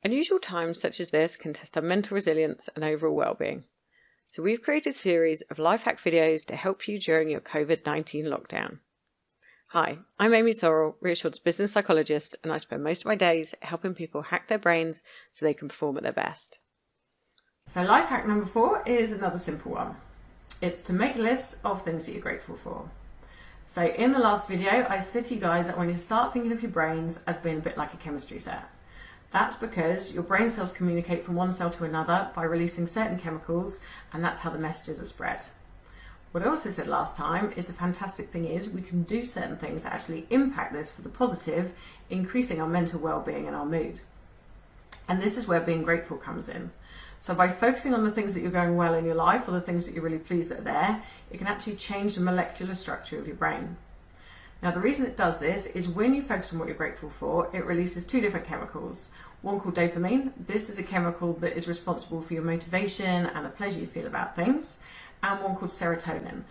Unusual times such as this can test our mental resilience and overall well-being. So we've created a series of life hack videos to help you during your COVID-19 lockdown. Hi, I'm Amy Sorrell, Reassured's business psychologist, and I spend most of my days helping people hack their brains so they can perform at their best. So life hack number 4 is another simple one. It's to make lists of things that you're grateful for. So in the last video, I said to you guys that when you start thinking of your brains as being a bit like a chemistry set. That's because your brain cells communicate from one cell to another by releasing certain chemicals, and that's how the messages are spread. What I also said last time is the fantastic thing is we can do certain things that actually impact this for the positive, increasing our mental well-being and our mood. And this is where being grateful comes in. So by focusing on the things that you're going well in your life or the things that you're really pleased that are there, it can actually change the molecular structure of your brain. Now the reason it does this is when you focus on what you're grateful for, it releases 2 different chemicals. One called dopamine. This is a chemical that is responsible for your motivation and the pleasure you feel about things. And one called serotonin.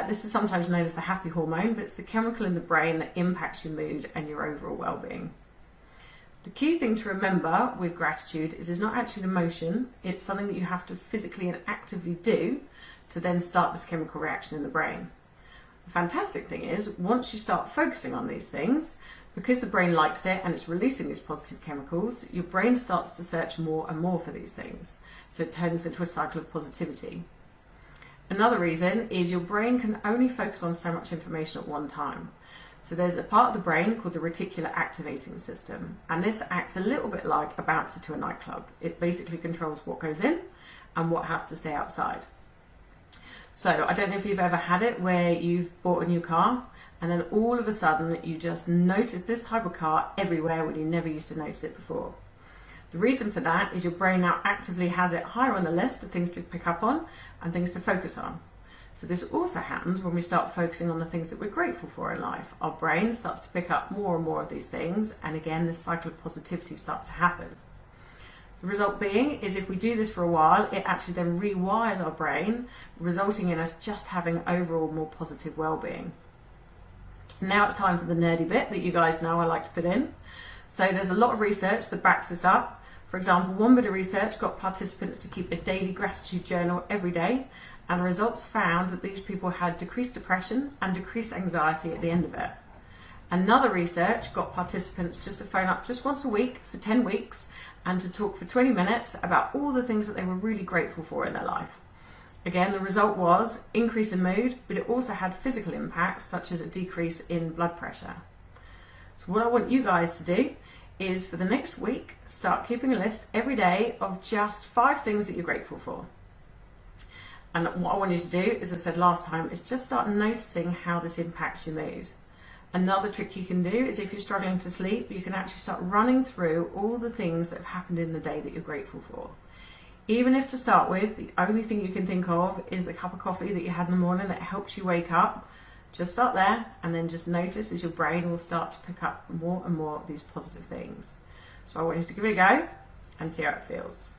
This is sometimes known as the happy hormone, but it's the chemical in the brain that impacts your mood and your overall well-being. The key thing to remember with gratitude is it's not actually an emotion, it's something that you have to physically and actively do to then start this chemical reaction in the brain. The fantastic thing is, once you start focusing on these things, because the brain likes it and it's releasing these positive chemicals, your brain starts to search more and more for these things. So it turns into a cycle of positivity. Another reason is your brain can only focus on so much information at one time. So there's a part of the brain called the reticular activating system, and this acts a little bit like a bouncer to a nightclub. It basically controls what goes in and what has to stay outside. So I don't know if you've ever had it where you've bought a new car and then all of a sudden you just notice this type of car everywhere when you never used to notice it before. The reason for that is your brain now actively has it higher on the list of things to pick up on and things to focus on. So this also happens when we start focusing on the things that we're grateful for in life. Our brain starts to pick up more and more of these things, and again this cycle of positivity starts to happen. The result being is if we do this for a while, it actually then rewires our brain, resulting in us just having overall more positive well-being. Now it's time for the nerdy bit that you guys know I like to put in. So there's a lot of research that backs this up. For example, one bit of research got participants to keep a daily gratitude journal every day, and the results found that these people had decreased depression and decreased anxiety at the end of it. Another research got participants just to phone up just once a week for 10 weeks and to talk for 20 minutes about all the things that they were really grateful for in their life. Again, the result was increase in mood, but it also had physical impacts such as a decrease in blood pressure. So what I want you guys to do is for the next week, start keeping a list every day of just 5 things that you're grateful for. And what I want you to do, as I said last time, is just start noticing how this impacts your mood. Another trick you can do is if you're struggling to sleep, you can actually start running through all the things that have happened in the day that you're grateful for. Even if to start with, the only thing you can think of is the cup of coffee that you had in the morning that helps you wake up, just start there and then just notice as your brain will start to pick up more and more of these positive things. So I want you to give it a go and see how it feels.